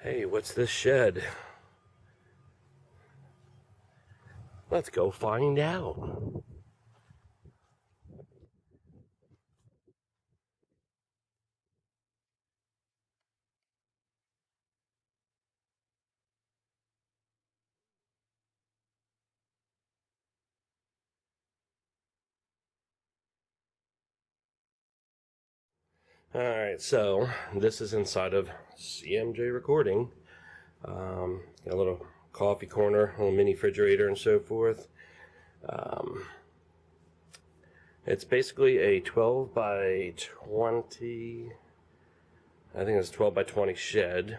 Hey, what's this shed? Let's go find out. Alright, so this is inside of CMJ recording. Got a little coffee corner, a little mini refrigerator and so forth. It's basically a 12 by 20, I think it's 12 by 20 shed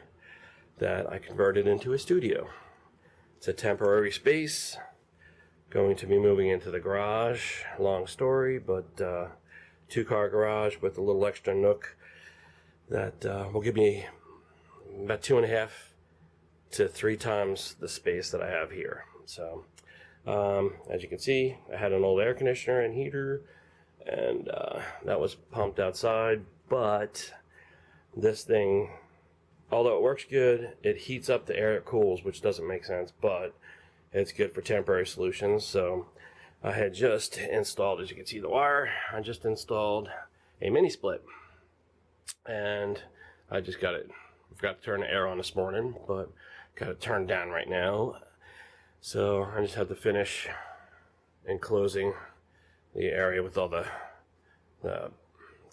that I converted into a studio. It's a temporary space, going to be moving into the garage. Long story, but two-car garage with a little extra nook that will give me about 2.5 to 3 times the space that I have here. So as you can see, I had an old air conditioner and heater, and that was pumped outside, but this thing, although it works good, it heats up the air it cools, which doesn't make sense, but it's good for temporary solutions. So I had just installed, as you can see the wire, I just installed a mini split, and I just got it, forgot to turn the air on this morning, but got it turned down right now. So I just have to finish enclosing the area with all the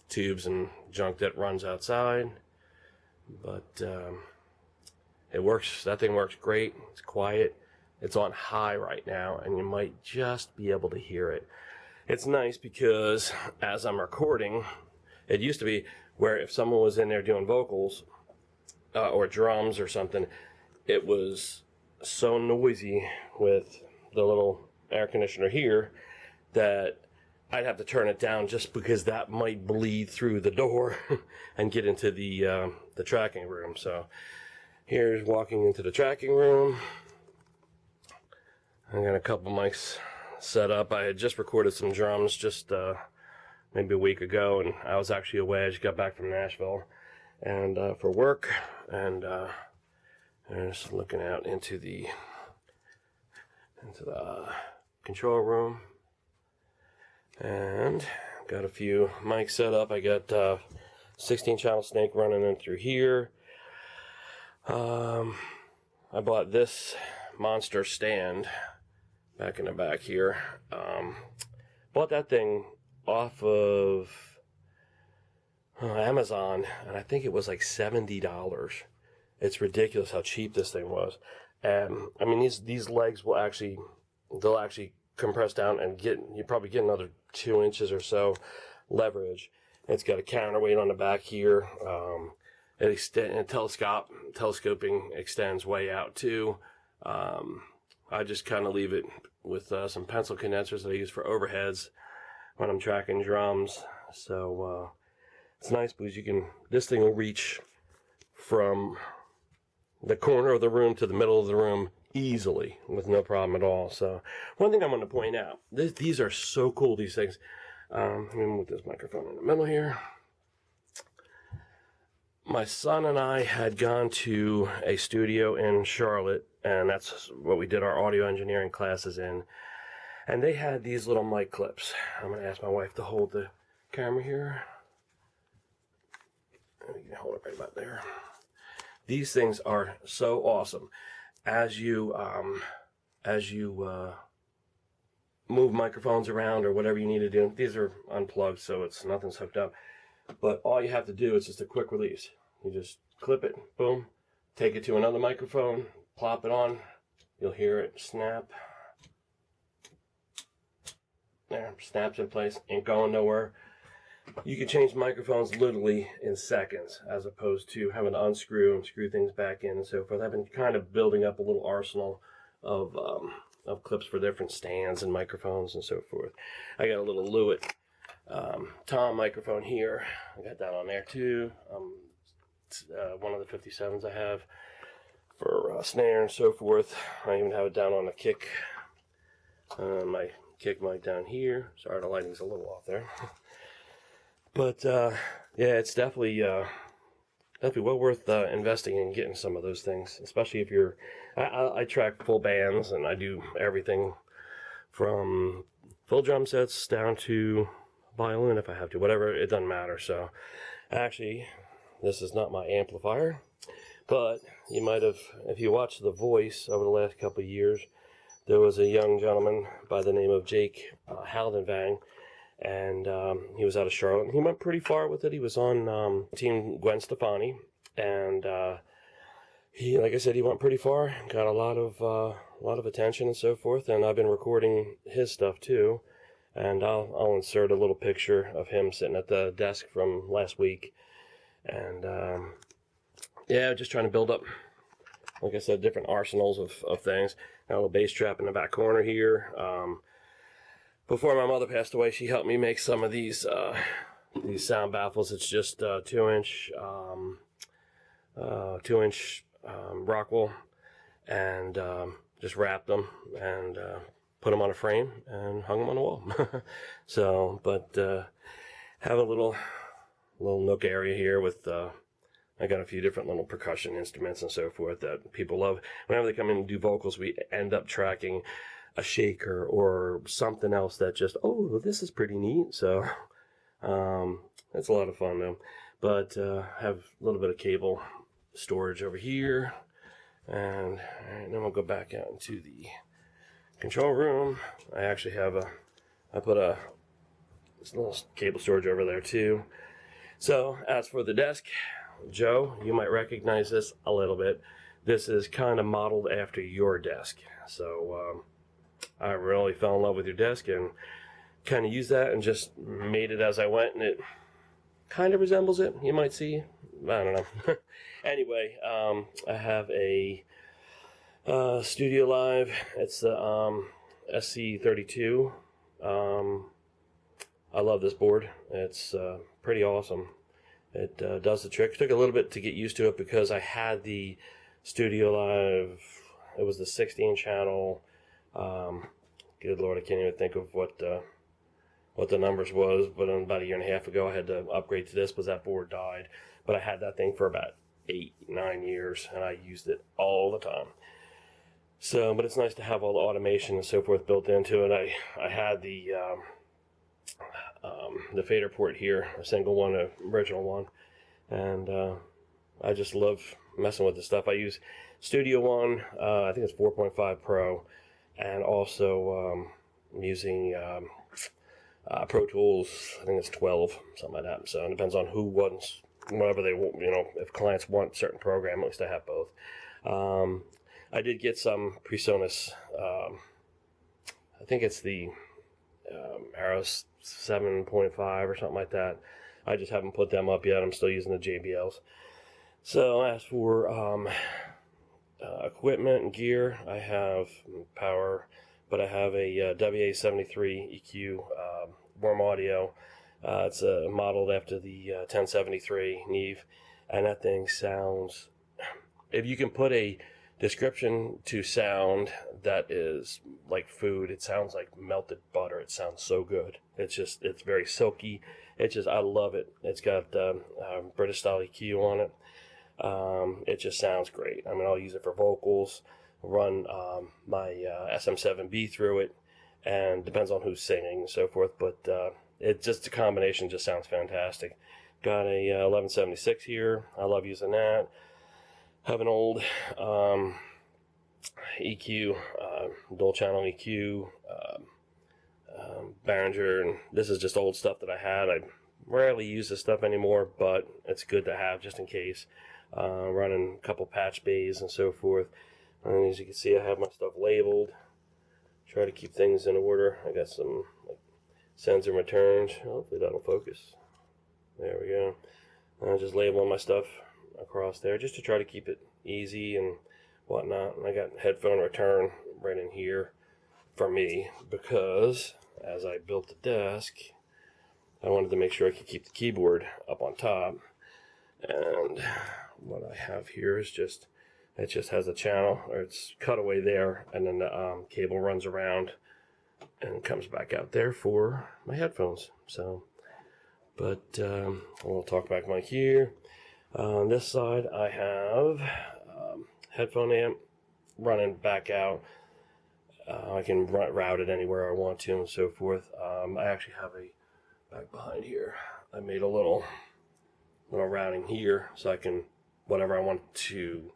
tubes and junk that runs outside. But it works, that thing works great. It's quiet. It's on high right now, and you might just be able to hear it. It's nice because as I'm recording, it used to be where if someone was in there doing vocals or drums or something, it was so noisy with the little air conditioner here that I'd have to turn it down just because that might bleed through the door and get into the tracking room. So here's walking into the tracking room. I got a couple mics set up. I had just recorded some drums just maybe a week ago, and I was actually away. I just got back from Nashville and for work, and just looking out into the control room, and got a few mics set up. I got 16 channel snake running in through here. I bought this monster stand back in the back here. Bought that thing off of Amazon, and I think it was like $70. It's ridiculous how cheap this thing was. And I mean, these legs will actually, they'll actually compress down and you probably get another 2 inches or so leverage. It's got a counterweight on the back here. Telescoping extends way out too. I just kind of leave it with some pencil condensers that I use for overheads when I'm tracking drums. So it's nice because this thing will reach from the corner of the room to the middle of the room easily with no problem at all. So one thing I want to point out, these are so cool, these things. Let me move this microphone in the middle here. My son and I had gone to a studio in Charlotte, and that's what we did our audio engineering classes in. And they had these little mic clips. I'm going to ask my wife to hold the camera here. You can hold it right about there. These things are so awesome. As you move microphones around or whatever you need to do, these are unplugged, so nothing's hooked up. But all you have to do is just a quick release. You just clip it, boom, take it to another microphone, plop it on, you'll hear it snap. There, snaps in place, ain't going nowhere. You can change microphones literally in seconds, as opposed to having to unscrew and screw things back in and so forth. I've been kind of building up a little arsenal of clips for different stands and microphones and so forth. I got a little Lewitt Tom microphone here. I got that on there too. One of the 57s I have for snare and so forth. I even have it down on the kick. My kick mic down here. Sorry, the lighting's a little off there. But yeah, it's definitely that'd be well worth investing in getting some of those things, especially if you're. I track full bands, and I do everything from full drum sets down to violin if I have to, whatever, it doesn't matter. So actually, this is not my amplifier, but you might have, if you watched The Voice over the last couple of years, there was a young gentleman by the name of Jake Haldenvang, and he was out of Charlotte. He went pretty far with it. He was on Team Gwen Stefani, and he, like I said, he went pretty far, got a lot of attention and so forth. And I've been recording his stuff too, and I'll insert a little picture of him sitting at the desk from last week, and yeah, just trying to build up, like I said, different arsenals of things. Got a little bass trap in the back corner here. Before my mother passed away, she helped me make some of these sound baffles. It's just 2-inch Rockwell, and just wrapped them and put them on a frame and hung them on the wall. So, but have a little nook area here with I got a few different little percussion instruments and so forth that people love. Whenever they come in and do vocals, we end up tracking a shaker or something else that just, oh, this is pretty neat. So it's a lot of fun though. But have a little bit of cable storage over here, and then we'll go back out into the control room. I actually have I put a little cable storage over there too. So as for the desk, Joe, you might recognize this a little bit. This is kind of modeled after your desk. So I really fell in love with your desk and kind of used that and just made it as I went, and it kind of resembles it. You might see. I don't know. Anyway, I have a Studio Live. It's the SC32. I love this board. It's pretty awesome. It does the trick. It took a little bit to get used to it because I had the Studio Live. It was the 16 channel. Good Lord, I can't even think of what the numbers was. But about a year and a half ago, I had to upgrade to this because that board died. But I had that thing for about 8-9 years, and I used it all the time. So, but it's nice to have all the automation and so forth built into it. I had the fader port here, a single one, an original one, and I just love messing with this stuff. I use Studio One, I think it's 4.5 Pro, and also I'm using Pro Tools, I think it's 12, something like that. So it depends on who wants, whatever they want, if clients want a certain program, at least I have both. I did get some PreSonus, I think it's the Arrow 7.5 or something like that. I just haven't put them up yet. I'm still using the JBLs. So as for equipment and gear, I have power, but I have a WA73 EQ warm audio. It's modeled after the 1073 Neve, and that thing sounds, if you can put a description to sound that is like food, it sounds like melted butter. It sounds so good. It's very silky. I love it. It's got British style EQ on it. It just sounds great. I mean, I'll use it for vocals, run my SM7B through it, and depends on who's singing and so forth, but it just, the combination just sounds fantastic. Got a 1176 here. I love using that. Have an old EQ, dual channel EQ, Behringer, and this is just old stuff that I had. I rarely use this stuff anymore, but it's good to have just in case. Running a couple patch bays and so forth. And as you can see, I have my stuff labeled. Try to keep things in order. I got some sends and returns. Hopefully that'll focus. There we go. I'm just labeling my stuff across there just to try to keep it easy and whatnot. And I got headphone return right in here for me because as I built the desk, I wanted to make sure I could keep the keyboard up on top. And what I have here is just, it just has a channel, or it's cut away there, and then the cable runs around and comes back out there for my headphones. So, but a little talkback mic here. On this side, I have headphone amp running back out. I can route it anywhere I want to and so forth. I actually have a back behind here. I made a little routing here so I can, whatever I want to,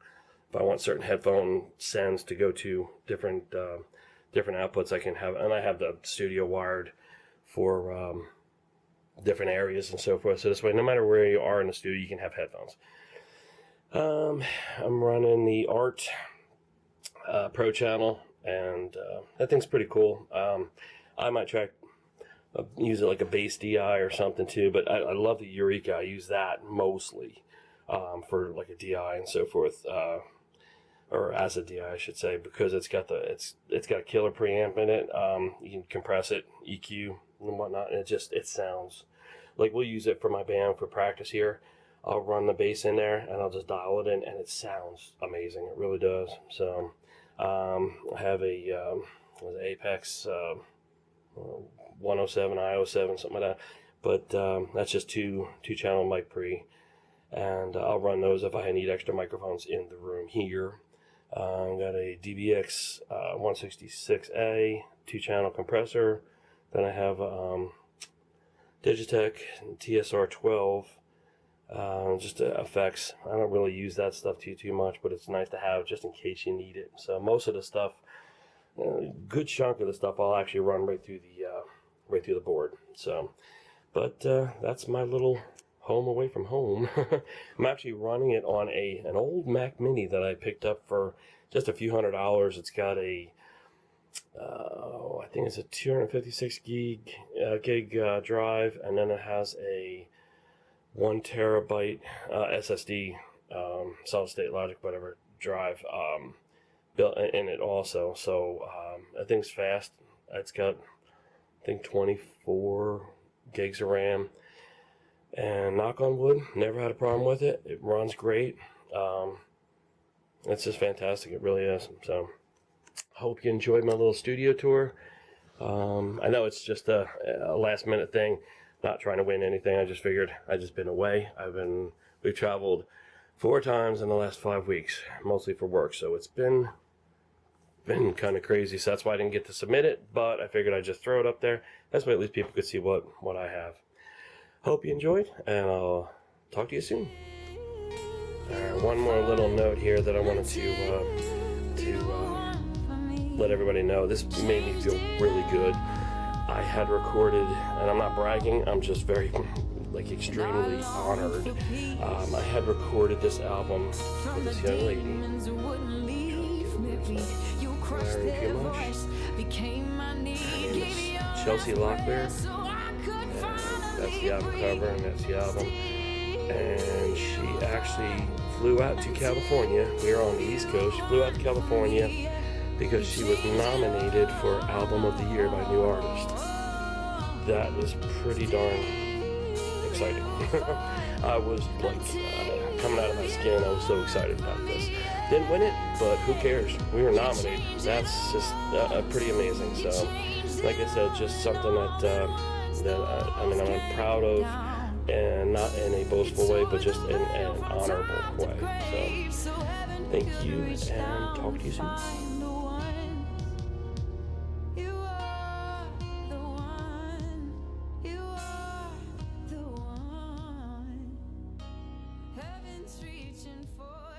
if I want certain headphone sends to go to different outputs, I can have, and I have the studio wired for different areas and so forth. So this way, no matter where you are in the studio, you can have headphones. I'm running the Art Pro channel, and that thing's pretty cool. I might try use it like a bass DI or something too, but I love the Eureka. I use that mostly for like a DI and so forth, or as a DI I should say, because it's got it's got a killer preamp in it. You can compress it, EQ and whatnot, and it sounds like, we'll use it for my band for practice here. I'll run the bass in there and I'll just dial it in, and it sounds amazing. It really does. So I have a Apex 107, I07, something like that. But that's just two channel mic pre, and I'll run those if I need extra microphones in the room here. I've got a DBX 166A 2-channel compressor. Then I have Digitech TSR12. Just effects. I don't really use that stuff too much, but it's nice to have just in case you need it. So most of the stuff, good chunk of the stuff, I'll actually run right through the board. So, but that's my little home away from home. I'm actually running it on an old Mac Mini that I picked up for just a few $100s. It's got a I think it's a 256 gig drive, and then it has a 1 terabyte SSD, solid state logic, whatever drive built in it also. So that thing's fast. It's got, I think, 24 gigs of RAM, and knock on wood, never had a problem with it. It runs great. It's just fantastic. It really is. So hope you enjoyed my little studio tour. I know it's just a last minute thing, not trying to win anything. I just figured I'd just been away. We've traveled 4 times in the last 5 weeks, mostly for work. So it's been kind of crazy. So that's why I didn't get to submit it, but I figured I'd just throw it up there. That's way at least people could see what I have. Hope you enjoyed, and I'll talk to you soon. One more little note here that I wanted to let everybody know. This made me feel really good. I had recorded, and I'm not bragging, I'm just very, extremely honored. I had recorded this album with this young lady. Too much. Her name is Chelsea Locklear. That's the album cover, and that's the album. And she actually flew out to California. We were on the East Coast. She flew out to California because she was nominated for Album of the Year by New Artist. That is pretty darn exciting. I was coming out of my skin. I was so excited about this. Didn't win it, but who cares? We were nominated. That's just pretty amazing. So, like I said, just something that I'm proud of, and not in a boastful way, but just in an honorable way. So, thank you, and talk to you soon. Reaching for